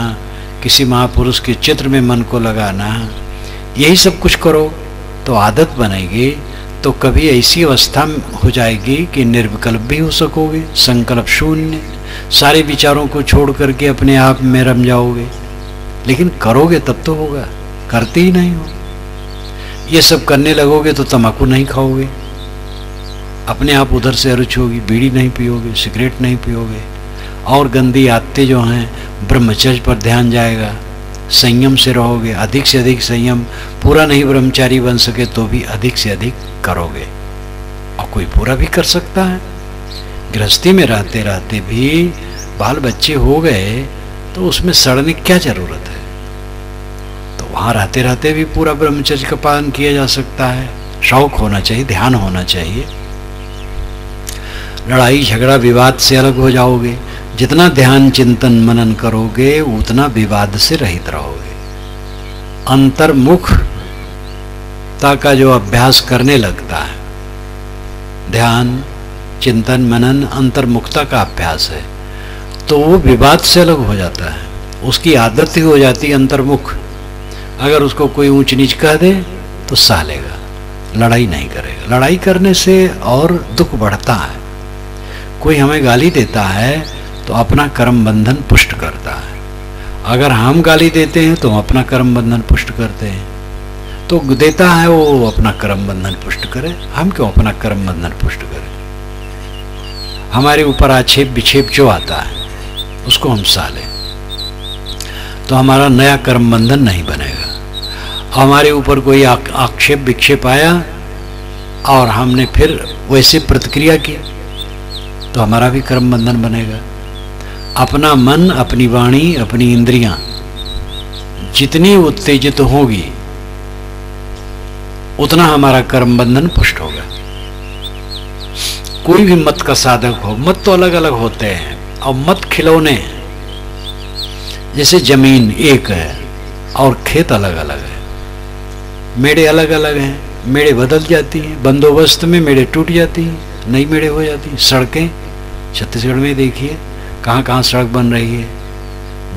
किसी महापुरुष के चित्र में मन को लगाना, यही सब कुछ करो तो आदत बनेगी। तो कभी ऐसी अवस्था हो जाएगी कि निर्विकल्प भी हो सकोगे, संकल्प शून्य, सारे विचारों को छोड़ करके अपने आप में रम जाओगे। लेकिन करोगे तब तो होगा, करते ही नहीं हो। ये सब करने लगोगे तो तम्बाकू नहीं खाओगे, अपने आप उधर से अरुचि होगी, बीड़ी नहीं पियोगे, सिगरेट नहीं पियोगे, और गंदी आदतें जो हैं, ब्रह्मचर्य पर ध्यान जाएगा, संयम से रहोगे, अधिक से अधिक संयम। पूरा नहीं ब्रह्मचारी बन सके तो भी अधिक से अधिक करोगे, और कोई पूरा भी कर सकता है। गृहस्थी में रहते रहते भी बाल बच्चे हो गए तो उसमें सड़ने की क्या जरूरत है? तो वहां रहते रहते भी पूरा ब्रह्मचर्य का पालन किया जा सकता है। शौक होना चाहिए, ध्यान होना चाहिए। लड़ाई झगड़ा विवाद से अलग हो जाओगे। जितना ध्यान चिंतन मनन करोगे उतना विवाद से रहित रहोगे। अंतर्मुखता का जो अभ्यास करने लगता है, ध्यान चिंतन मनन अंतर्मुखता का अभ्यास है, तो वो विवाद से अलग हो जाता है। उसकी आदत ही हो जाती है अंतर्मुख। अगर उसको कोई ऊंच नीच कह दे तो सह लेगा, लड़ाई नहीं करेगा। लड़ाई करने से और दुख बढ़ता है। कोई हमें गाली देता है तो अपना कर्म बंधन पुष्ट करता है। अगर हम गाली देते हैं तो हम अपना कर्म बंधन पुष्ट करते हैं। तो देता है वो अपना कर्म बंधन पुष्ट करे, हम क्यों अपना कर्म बंधन पुष्ट करें? हमारे ऊपर आक्षेप विक्षेप जो आता है उसको हम सह लें तो हमारा नया कर्म बंधन नहीं बनेगा। हमारे ऊपर कोई आक्षेप विक्षेप आया और हमने फिर वैसे प्रतिक्रिया की तो हमारा भी कर्म बंधन बनेगा। अपना मन, अपनी वाणी, अपनी इंद्रियां जितनी उत्तेजित होगी उतना हमारा कर्म बंधन पुष्ट होगा। कोई भी मत का साधक हो, मत तो अलग अलग होते हैं और मत खिलौने हैं। जैसे जमीन एक है और खेत अलग अलग है, मेड़े अलग अलग हैं, मेड़े बदल जाती हैं, बंदोबस्त में मेड़े टूट जाती हैं, नई मेड़े हो जाती हैं। सड़कें छत्तीसगढ़ में देखिए कहाँ कहाँ सड़क बन रही है,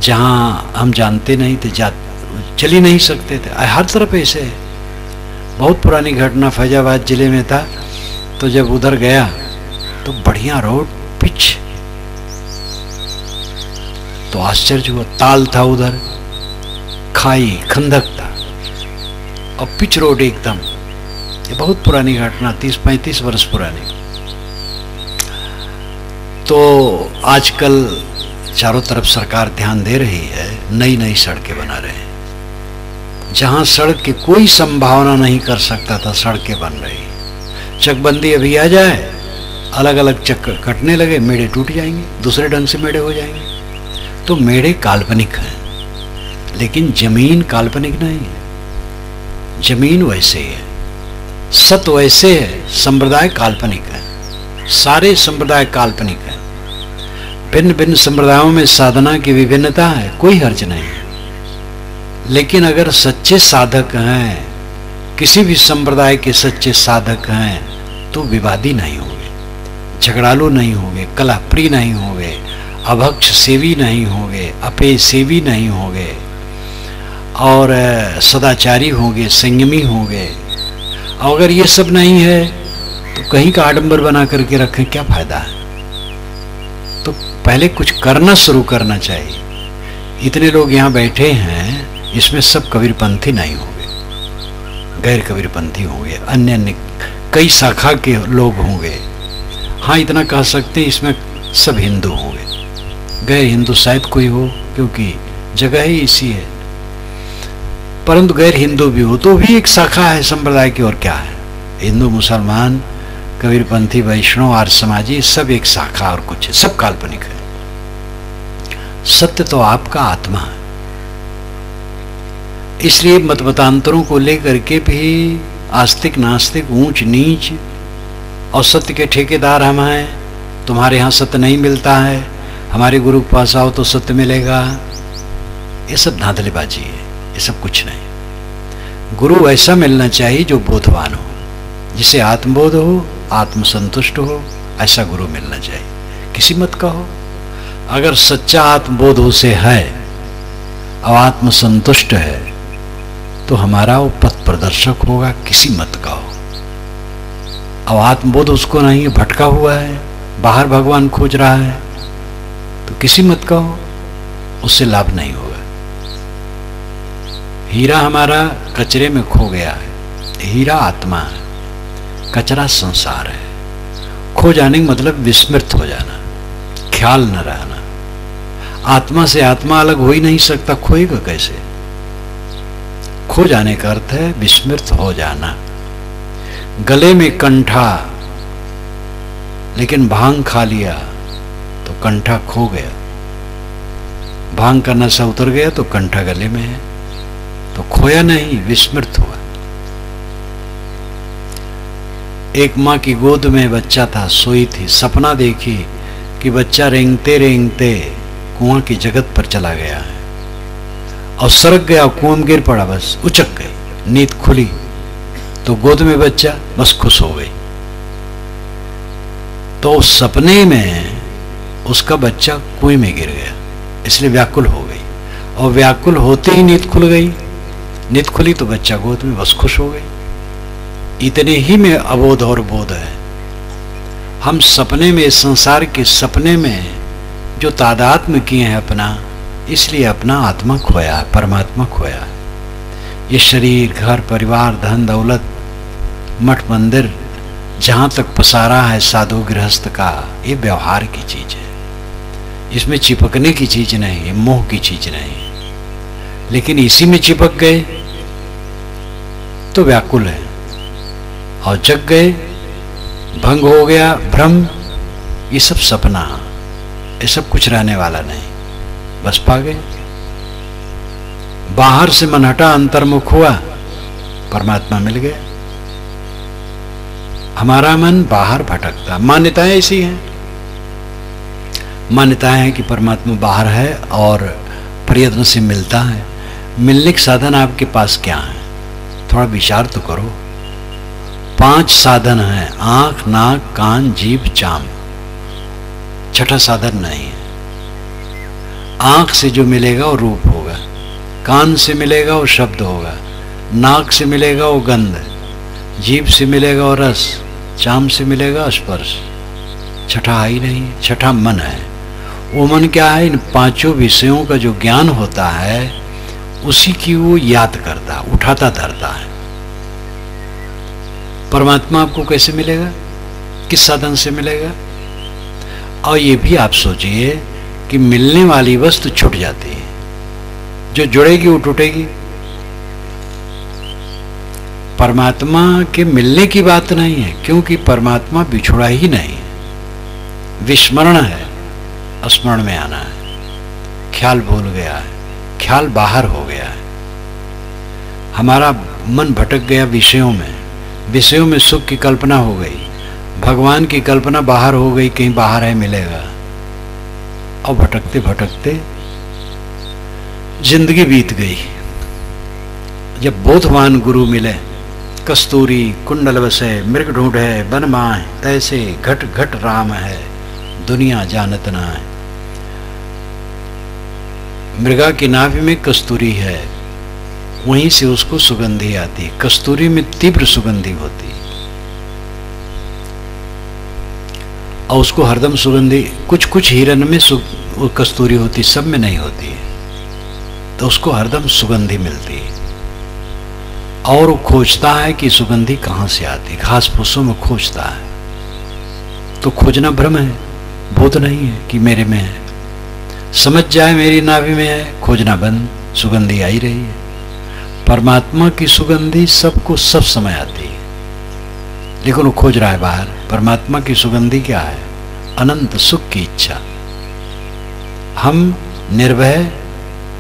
जहाँ हम जानते नहीं थे, चल ही नहीं सकते थे। हर तरफ ऐसे है। बहुत पुरानी घटना फैजाबाद जिले में था, तो जब उधर गया तो बढ़िया रोड पिच, तो आश्चर्य हुआ। ताल था उधर, खाई खंदक था और पिच रोड एकदम। ये बहुत पुरानी घटना, 30-35 वर्ष पुरानी। तो आजकल चारों तरफ सरकार ध्यान दे रही है, नई नई सड़कें बना रहे हैं। जहां सड़क की कोई संभावना नहीं कर सकता था, सड़कें बन रही। चकबंदी अभी आ जाए, अलग अलग चक्कर कटने लगे, मेड़े टूट जाएंगे, दूसरे ढंग से मेड़े हो जाएंगे। तो मेड़े काल्पनिक हैं, लेकिन जमीन काल्पनिक नहीं है। जमीन वैसे ही है, सत वैसे है, संप्रदाय काल्पनिक है, सारे संप्रदाय काल्पनिक है। भिन्न भिन्न संप्रदायों में साधना की विभिन्नता है, कोई हर्ज नहीं है। लेकिन अगर सच्चे साधक हैं, किसी भी संप्रदाय के सच्चे साधक हैं, तो विवादी नहीं होंगे, झगड़ालू नहीं होंगे, कलहप्रिय नहीं होंगे, अभक्ष सेवी नहीं होंगे, अपेय सेवी नहीं होंगे, और सदाचारी होंगे, संयमी होंगे। अगर ये सब नहीं है तो कहीं का आडंबर बना करके रखें, क्या फायदा है? तो पहले कुछ करना शुरू करना चाहिए। इतने लोग यहाँ बैठे हैं, इसमें सब कबीरपंथी नहीं होंगे, गैर कबीरपंथी होंगे, अन्य अन्य कई शाखा के लोग होंगे। हाँ, इतना कह सकते हैं इसमें सब हिंदू होंगे, गैर हिंदू शायद कोई हो, क्योंकि जगह ही इसी है। परंतु गैर हिंदू भी हो तो भी एक शाखा है संप्रदाय की, और क्या है? हिंदू, मुसलमान, कबीरपंथी, वैष्णव, आर्य समाजी, सब एक शाखा और कुछ है, सब काल्पनिक है। सत्य तो आपका आत्मा है। इसलिए मत मतांतरों को लेकर के भी आस्तिक नास्तिक, ऊंच नीच और सत्य के ठेकेदार हम हैं। तुम्हारे यहाँ सत्य नहीं मिलता है, हमारे गुरु के पास आओ तो सत्य मिलेगा। ये सब धांधलेबाजी है, ये सब कुछ नहीं। गुरु ऐसा मिलना चाहिए जो बोधवान हो, जिसे आत्मबोध हो, आत्मसंतुष्ट हो, ऐसा गुरु मिलना चाहिए। किसी मत का हो, अगर सच्चा आत्मबोध उसे है और आत्मसंतुष्ट है तो हमारा वो पथ प्रदर्शक होगा, किसी मत का हो। और आत्मबोध उसको नहीं है, भटका हुआ है, बाहर भगवान खोज रहा है, तो किसी मत का हो, उससे लाभ नहीं होगा। हीरा हमारा कचरे में खो गया है, हीरा आत्मा है, कचरा संसार है। खो जाने का मतलब विस्मृत हो जाना, ख्याल न रहना। आत्मा से आत्मा अलग हो ही नहीं सकता, खोएगा कैसे? खो जाने का अर्थ है विस्मृत हो जाना। गले में कंठा, लेकिन भांग खा लिया तो कंठा खो गया। भांग का नशा उतर गया तो कंठा गले में है, तो खोया नहीं, विस्मृत हुआ। एक माँ की गोद में बच्चा था, सोई थी, सपना देखी कि बच्चा रेंगते रेंगते कुआं की जगत पर चला गया है और सरक गया, कुआं में गिर पड़ा, बस उचक गई। नींद खुली तो गोद में बच्चा, बस खुश हो गई। तो उस सपने में उसका बच्चा कुएं में गिर गया, इसलिए व्याकुल हो गई, और व्याकुल होते ही नींद खुल गई। नींद खुली तो बच्चा गोद में, बस खुश हो गई। इतने ही में अबोध और बोध है। हम सपने में, संसार के सपने में जो तादात्म्य किए हैं अपना, इसलिए अपना आत्मा खोया है, परमात्मा खोया है। ये शरीर, घर, परिवार, धन दौलत, मठ मंदिर, जहाँ तक पसारा है साधु गृहस्थ का, ये व्यवहार की चीज है, इसमें चिपकने की चीज नहीं है, मोह की चीज नहीं है। लेकिन इसी में चिपक गए तो व्याकुल है, और जग गए, भंग हो गया भ्रम। ये सब सपना, ये सब कुछ रहने वाला नहीं, बस पा गए। बाहर से मन हटा, अंतर्मुख हुआ, परमात्मा मिल गया। हमारा मन बाहर भटकता, मान्यताएं ऐसी हैं, मान्यताएं हैं कि परमात्मा बाहर है और प्रयत्न से मिलता है। मिलने के साधन आपके पास क्या है? थोड़ा विचार तो करो। 5 साधन हैं, आंख, नाक, कान, जीभ, चाम। छठा साधन नहीं है। आंख से जो मिलेगा वो रूप होगा, कान से मिलेगा वो शब्द होगा, नाक से मिलेगा वो गंध, जीभ से मिलेगा वो रस, चाम से मिलेगा स्पर्श। छठा ही नहीं, छठा मन है। वो मन क्या है? इन 5 विषयों का जो ज्ञान होता है उसी की वो याद करता, उठाता धरता है। परमात्मा आपको कैसे मिलेगा? किस साधन से मिलेगा? और ये भी आप सोचिए कि मिलने वाली वस्तु छूट जाती है, जो जुड़ेगी वो टूटेगी। परमात्मा के मिलने की बात नहीं है, क्योंकि परमात्मा बिछुड़ा ही नहीं है। विस्मरण है, स्मरण में आना है। ख्याल भूल गया है, ख्याल बाहर हो गया है। हमारा मन भटक गया विषयों में, विषयों में सुख की कल्पना हो गई, भगवान की कल्पना बाहर हो गई, कहीं बाहर है मिलेगा, और भटकते भटकते जिंदगी बीत गई। जब बोधवान गुरु मिले, कस्तूरी कुंडल बसे मृग ढूंढे वन माए, तैसे घट घट राम है दुनिया जानत ना है। मृगा की नाभि में कस्तूरी है, वहीं से उसको सुगंधी आती है। कस्तूरी में तीव्र सुगंधी होती है और उसको हरदम सुगंधी, कुछ कुछ हिरन में कस्तूरी होती, सब में नहीं होती है, तो उसको हरदम सुगंधी मिलती है। और वो खोजता है कि सुगंधी कहाँ से आती, घास फूसों में खोजता है। तो खोजना भ्रम है, बोध नहीं है कि मेरे में है। समझ जाए मेरी नाभि में है, खोजना बंद, सुगंधी आई रही है। परमात्मा की सुगंधी सबको सब समय आती है, लेकिन वो खोज रहा है बाहर। परमात्मा की सुगंधी क्या है? अनंत सुख की इच्छा। हम निर्भय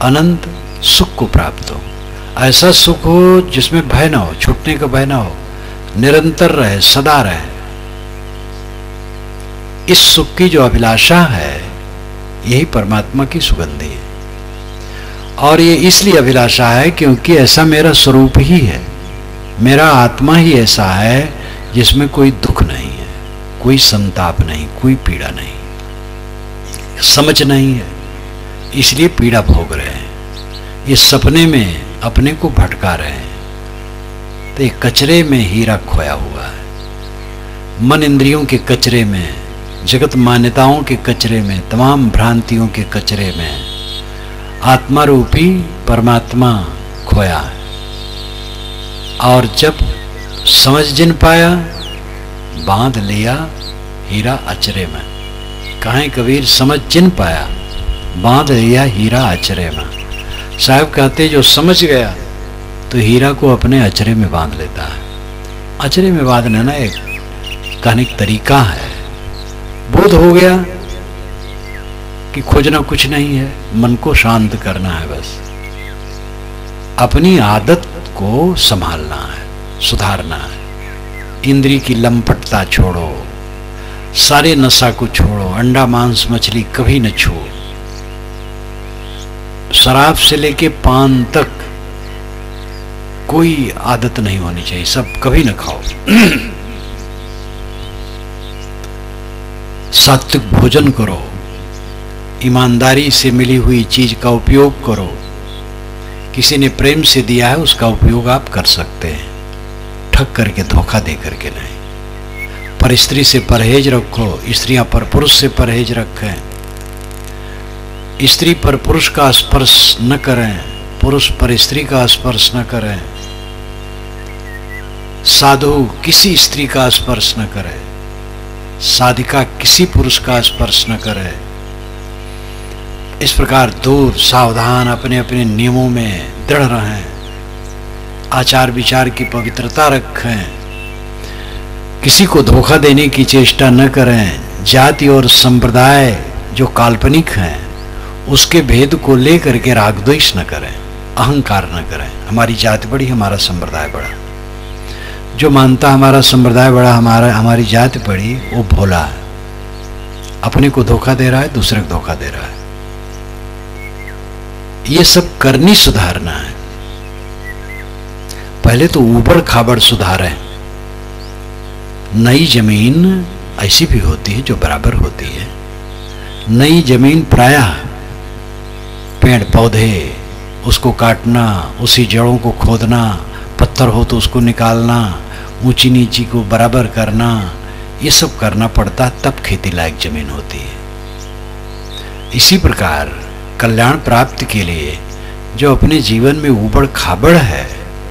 अनंत सुख को प्राप्त हो, ऐसा सुख हो जिसमें भय ना हो, छूटने का भय ना हो, निरंतर रहे, सदा रहे। इस सुख की जो अभिलाषा है, यही परमात्मा की सुगंधी है। और ये इसलिए अभिलाषा है क्योंकि ऐसा मेरा स्वरूप ही है, मेरा आत्मा ही ऐसा है जिसमें कोई दुख नहीं है, कोई संताप नहीं, कोई पीड़ा नहीं, समझ नहीं है, इसलिए पीड़ा भोग रहे हैं। ये सपने में अपने को भटका रहे हैं। तो ये कचरे में हीरा खोया हुआ है, मन इंद्रियों के कचरे में, जगत मान्यताओं के कचरे में, तमाम भ्रांतियों के कचरे में आत्मा रूपी परमात्मा खोया है। और जब समझ जिन पाया, बांध लिया हीरा अचरे में। कहें कबीर, समझ जिन पाया, बांध लिया हीरा अचरे में। साहब कहते जो समझ गया तो हीरा को अपने अचरे में बांध लेता है। अचरे में बांधना ना एक कहने का तरीका है। बोध हो गया कि खोजना कुछ नहीं है, मन को शांत करना है, बस अपनी आदत को संभालना है, सुधारना है। इंद्री की लंपटता छोड़ो, सारे नशा को छोड़ो, अंडा मांस मछली कभी न छू, शराब से लेके पान तक कोई आदत नहीं होनी चाहिए, सब कभी न खाओ। सात्विक भोजन करो, ईमानदारी से मिली हुई चीज का उपयोग करो। किसी ने प्रेम से दिया है, उसका उपयोग आप कर सकते हैं, ठग करके, धोखा दे करके नहीं। पर स्त्री से परहेज रखो, स्त्रियां पर पुरुष से परहेज रखें। स्त्री पर पुरुष का स्पर्श न करें, पुरुष पर स्त्री का स्पर्श न करें। साधु किसी स्त्री का स्पर्श न करे, साधिका किसी पुरुष का स्पर्श न करे। इस प्रकार दूर सावधान अपने अपने नियमों में दृढ़ रहें, आचार विचार की पवित्रता रखें, किसी को धोखा देने की चेष्टा न करें। जाति और संप्रदाय जो काल्पनिक हैं उसके भेद को लेकर के राग द्वेष न करें, अहंकार न करें। हमारी जाति बड़ी, हमारा संप्रदाय बड़ा। जो मानता हमारा संप्रदाय बड़ा, हमारी जाति बड़ी, वो भोला है, अपने को धोखा दे रहा है, दूसरे को धोखा दे रहा है। ये सब करनी सुधारना है। पहले तो ऊबड़ खाबड़ सुधारें। नई जमीन ऐसी भी होती है जो बराबर होती है। नई जमीन प्रायः पेड़ पौधे, उसको काटना, उसी जड़ों को खोदना, पत्थर हो तो उसको निकालना, ऊंची नीची को बराबर करना, ये सब करना पड़ता, तब खेती लायक जमीन होती है। इसी प्रकार कल्याण प्राप्ति के लिए जो अपने जीवन में ऊबड़ खाबड़ है,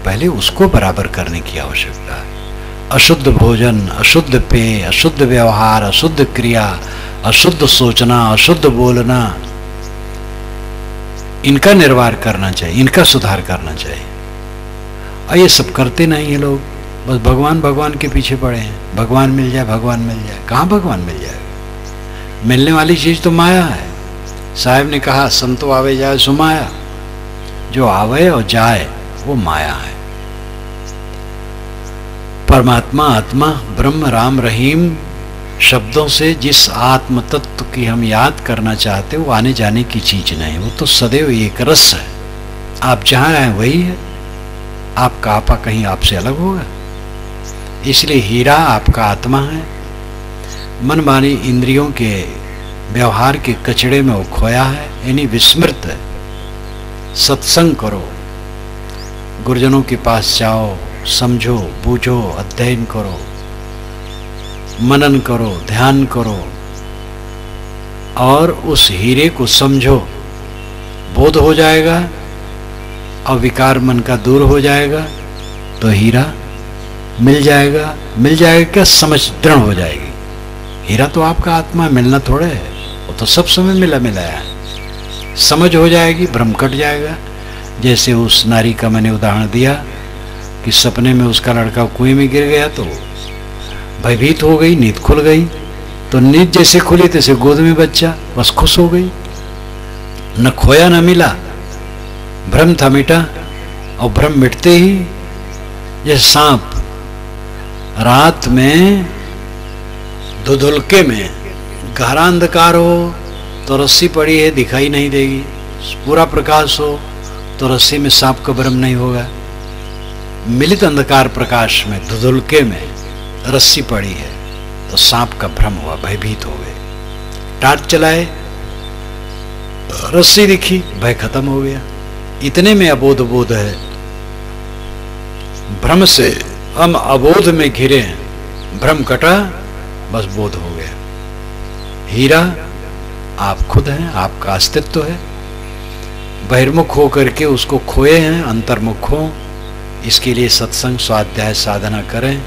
पहले उसको बराबर करने की आवश्यकता है। अशुद्ध भोजन, अशुद्ध पेय, अशुद्ध व्यवहार, अशुद्ध क्रिया, अशुद्ध सोचना, अशुद्ध बोलना, इनका निर्वाह करना चाहिए, इनका सुधार करना चाहिए। और ये सब करते नहीं है लोग, बस भगवान भगवान के पीछे पड़े हैं। भगवान मिल जाए, भगवान मिल जाए। कहाँ भगवान मिल जाएगा? मिलने वाली चीज तो माया है। साहब ने कहा, संतो आवे जाए सो माया। जो आवे और जाए वो माया है। परमात्मा, आत्मा, ब्रह्म, राम, रहीम शब्दों से जिस आत्म तत्व की हम याद करना चाहते, वो आने जाने की चीज नहीं, वो तो सदैव एक रस है। आप जहां हैं वही है। आपका आपा कहीं आपसे अलग होगा? इसलिए हीरा आपका आत्मा है। मन मानी इंद्रियों के व्यवहार के कचड़े में वो खोया है, यानी विस्मृत है। सत्संग करो, गुरुजनों के पास जाओ, समझो, बूझो, अध्ययन करो, मनन करो, ध्यान करो और उस हीरे को समझो। बोध हो जाएगा, अविकार मन का दूर हो जाएगा, तो हीरा मिल जाएगा। मिल जाएगा क्या? समझ दृढ़ हो जाएगी। हीरा तो आपका आत्मा, मिलना थोड़े है, वो तो सब समय मिला मिलाया है। समझ हो जाएगी, भ्रम कट जाएगा। जैसे उस नारी का मैंने उदाहरण दिया कि सपने में उसका लड़का कुएं में गिर गया तो भयभीत हो गई, नींद खुल गई, तो नींद जैसे खुली तैसे गोद में बच्चा, बस खुश हो गई। न खोया न मिला, भ्रम था मिटा। और भ्रम मिटते ही जैसे सांप रात में धुधुलके में, गहरा अंधकार हो तो रस्सी पड़ी है दिखाई नहीं देगी, पूरा प्रकाश हो तो रस्सी में सांप का भ्रम नहीं होगा। मिलित अंधकार प्रकाश में, धुधुलके में रस्सी पड़ी है तो सांप का भ्रम हुआ, भयभीत हो गए। टार्च चलाए, रस्सी दिखी, भय खत्म हो गया। इतने में अबोध बोध है। भ्रम से हम अबोध में घिरे हैं, भ्रम कटा, बस बोध हो गया। हीरा आप खुद हैं, आपका अस्तित्व है। बहिर्मुख हो करके उसको खोए हैं, अंतर्मुख हो। इसके लिए सत्संग, स्वाध्याय, साधना करें।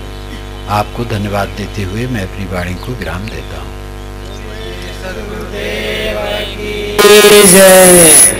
आपको धन्यवाद देते हुए मैं अपनी वाणी को विराम देता हूँ। जय।